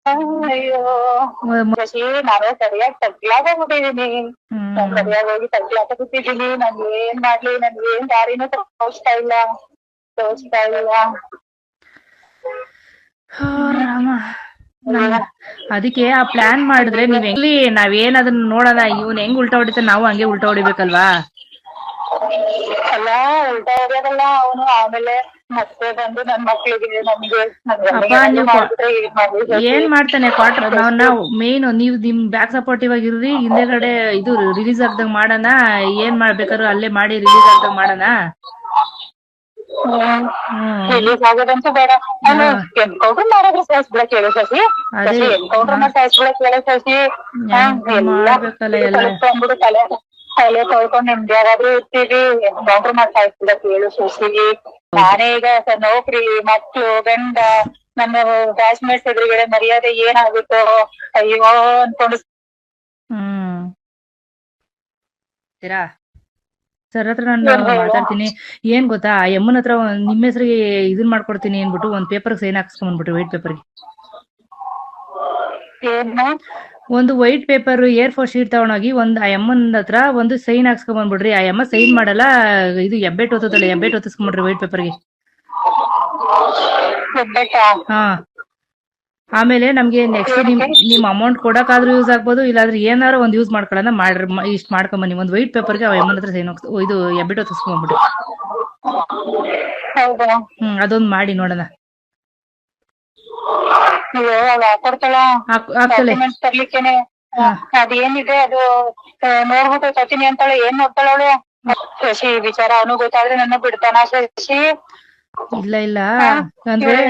ಅಯ್ಯೋ ಶಶಿ, ನಾವೇ ಸರಿಯಾಗಿ ತಗ್ಲಾಗೋಗ್ಬಿಟ್ಟಿದೀನಿ. ಸರಿಯಾಗಿ ಹೋಗಿ ತಗ್ಲಾಕೋಗ್ಬಿಟ್ಟಿದೀನಿ. ನನ್ ಏನ್ ಮಾಡ್ಲಿ, ನನ್ಗೆ ಏನ್ ದಾರಿನೂ ತೋಚ್ತಾ ಇಲ್ಲ. ರಾಮ, ಅದಕ್ಕೆ ಆ ಪ್ಲಾನ್ ಮಾಡಿದ್ರೆ ನೀವ್ ಹೆಂಗ್ಲಿ ನಾವೇನ್ ಅದನ್ನ ನೋಡೋಣ. ಇವ್ನ್ ಹೆಂಗ್ ಉಲ್ಟಾ ಹೊಡಿತ ನಾವು ಹಂಗೆ ಉಲ್ಟಾ ಹೊಡಿಬೇಕಲ್ವಾ? ಅಲ್ಲ, ಉಲ್ಟಾ ಹೊಡಿಯೋದಲ್ಲ ಅವನು. ಆಮೇಲೆ ಮತ್ತೆ ಬಂದು ನನ್ ಮಕ್ಳಿಗೆ ನಮ್ಗೆ ಏನ್ ಮಾಡ್ತಾನೆ ಕ್ವಾರ್ಟರ್. ನಾವು ಮೇನ್ ನೀವ್ ನಿಮ್ ಬ್ಯಾಕ್ ಸಪೋರ್ಟಿವ್ ಆಗಿರ್ರಿ. ಹಿಂದೆಗಡೆ ಇದು ರಿಲೀಸ್ ಆಗ್ದಂಗ್ ಮಾಡೋಣ. ಏನ್ ಮಾಡ್ಬೇಕಾದ್ರು ಅಲ್ಲೇ ಮಾಡಿ ರಿಲೀಸ್ ಆಗ್ದಂಗ್ ಮಾಡೋಣ. ರಿಲೀಸ್ ಆಗೋದಂತೂ ಬೇಡ. ಎನ್ಕೌಂಟರ್ ಮಾಡಿದ್ರೆ ಸಾಯಿಸ್ಬಿಡಕ್ ಹೇಳು ಶಶಿ. ಎನ್ಕೌಂಟರ್ ಮಾಡಿ ಸಾಯಿಸ್ಬಿಡಕ್ ಹೇಳು ಶಶಿ. ಅಂದ್ಬಿಡು ತಲೆ ತೊಳ್ಕೊಂಡ್ ನಿಮ್ದ್ಯಾಗಾದ್ರೂ ಇರ್ತೀವಿ. ಎನ್ಕೌಂಟರ್ ಮಾಡಿ ಸಾಯಿಸ್ಬಿಡಕ್ ಹೇಳು ಶಶಿ. ನಾನೇ ಈಗ ನೌಕರಿ, ಮಕ್ಳು, ಗಂಡ, ನಮ್ಮ ಬ್ಯಾಚ್ಮೇಟ್ಸ್ ಎದುರುಗಡೆ ಮರ್ಯಾದೆ ಏನಾಗುತ್ತೋ ಅಯ್ಯೋ ಅನ್ಕೊಂಡು. ಸರ್ ಹತ್ರ ನಾನು ಮಾತಾಡ್ತೀನಿ. ಏನ್ ಗೊತ್ತಾ, ಆ ಯಮ್ಮನ ಹತ್ರ ನಿಮ್ಮ ಹೆಸರಿಗೆ ಇದನ್ ಮಾಡ್ಕೊಡ್ತೀನಿ ಅನ್ಬಿಟ್ಟು ಒಂದ್ ಪೇಪರ್ ಸೈನ್ ಹಾಕ್ಸ್ಕೊಂಡ್ಬಿಟ್ರಿ. ವೈಟ್ ಪೇಪರ್ಗೆ ಒಂದು ವೈಟ್ ಪೇಪರ್ A4 ಶೀಟ್ ತಗೊಂಡೋಗಿ ಒಂದ್ ಆ ಯಮ್ಮನ್ ಹತ್ರ ಒಂದು ಸೈನ್ ಹಾಕ್ಸ್ಕೊಂಡ್ಬಂದ್ಬಿಡ್ರಿ. ಆ ಯಮ್ಮ ಸೈನ್ ಮಾಡಲ್ಲ. ಇದು ಹೆಬ್ಬೆಟ್ ಓದ್ತದಲ್ಲ, ಹೆಬ್ಬೆಟ್ ಓದಿಸ್ಕೊಂಡ್ಬಿಡ್ರಿ ವೈಟ್ ಪೇಪರ್ಗೆ. ಹಾ, ಆಮೇಲೆ ನಮ್ಗೆ ನೆಕ್ಸ್ಟ್ ನಿಮ್ ಅಮೌಂಟ್ ಕೊಡಕ್ಕಾದ್ರೂ ಯೂಸ್ ಆಗ್ಬೋದು. ಇಲ್ಲಾಂದ್ರೆ ಏನಾರು ಒಂದ್ ಯೂಸ್ ಮಾಡ್ಕೊಳ್ಳೋಣ. ಇಷ್ಟ ಮಾಡ್ಕೊಂಬನ್ನಿ. ಒಂದ್ ವೈಟ್ ಪೇಪರ್ಗೆ ಆ ಯಮ್ಮನ ಹತ್ರ ಸೈನ್ ಇದು ಹೆಬ್ಬೆಟ್ ಓದಿಸ್ಕೊಂಡ್ಬಿಡ್ರಿ. ಅದೊಂದ್ ಮಾಡಿ ನೋಡೋಣ. ತರ್ಲಿಕ್ಕೇನೆ ಅದೇನಿದೆ ಅದು ನೋಡ್ಬಿಟ್ಟು ತರ್ತೀನಿ ಅಂತಾಳೆ. ಏನ್ ನೋಡ್ತಾಳ ಅವಳು? ಶಶಿ ವಿಚಾರ ಅವನು ಗೊತ್ತಾದ್ರೆ ನನ್ನ ಬಿಡ್ತಾನ ಶಶಿ? ಇಲ್ಲ ಅಂದ್ರೆ